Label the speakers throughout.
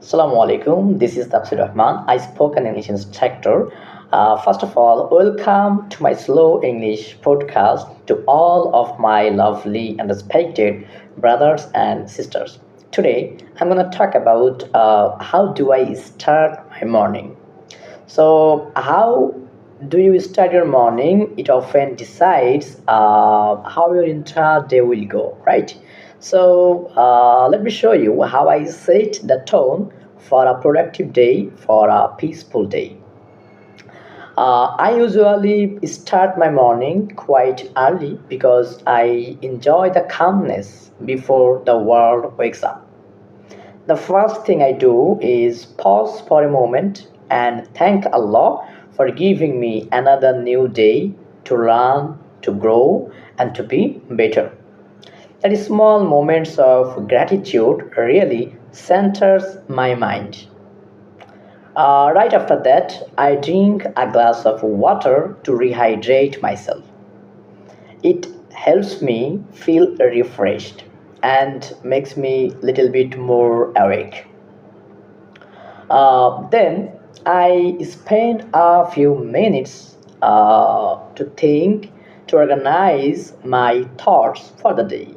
Speaker 1: Assalamu alaikum. This is Tafsir Rahman. I spoke an English instructor. First of all, welcome to my slow English podcast to all of my lovely and respected brothers and sisters. Today, I'm going to talk about how do I start my morning. So, how do you start your morning? It often decides how your entire day will go, right? So, let me show you how I set the tone for a productive day, for a peaceful day. I usually start my morning quite early because I enjoy the calmness before the world wakes up. The first thing I do is pause for a moment and thank Allah for giving me another new day to learn, to grow, and to be better. That small moments of gratitude really centers my mind. Right after that, I drink a glass of water to rehydrate myself. It helps me feel refreshed and makes me a little bit more awake. Then I spend a few minutes to think, to organize my thoughts for the day.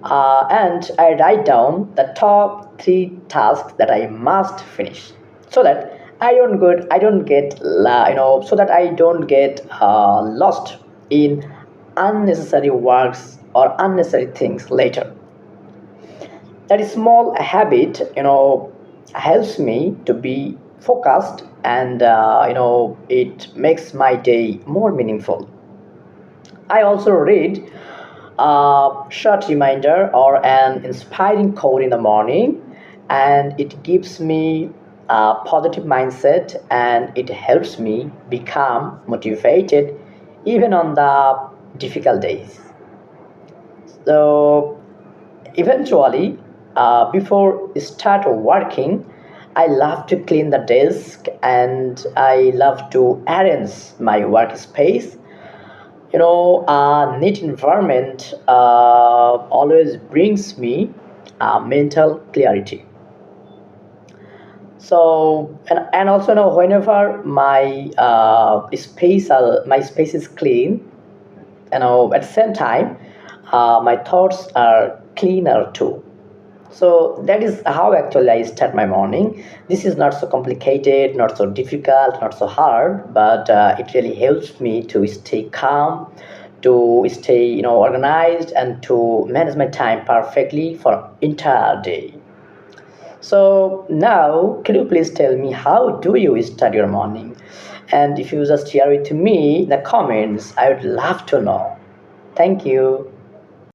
Speaker 1: And I write down the top three tasks that I must finish, so that I don't get, so that I don't get lost in unnecessary works or unnecessary things later. That small habit, helps me to be focused, and it makes my day more meaningful. I also read a short reminder or an inspiring quote in the morning, and it gives me a positive mindset and it helps me become motivated even on the difficult days. So eventually, before start working, I love to clean the desk and I love to arrange my workspace. A neat environment always brings me mental clarity. So and also know whenever my space is clean, at the same time my thoughts are cleaner too. So that is how actually I start my morning. This is not so complicated, not so difficult, not so hard, but it really helps me to stay calm, to stay organized, and to manage my time perfectly for entire day. So now, can you please tell me how do you start your morning? And if you just share it to me in the comments, I would love to know. Thank you.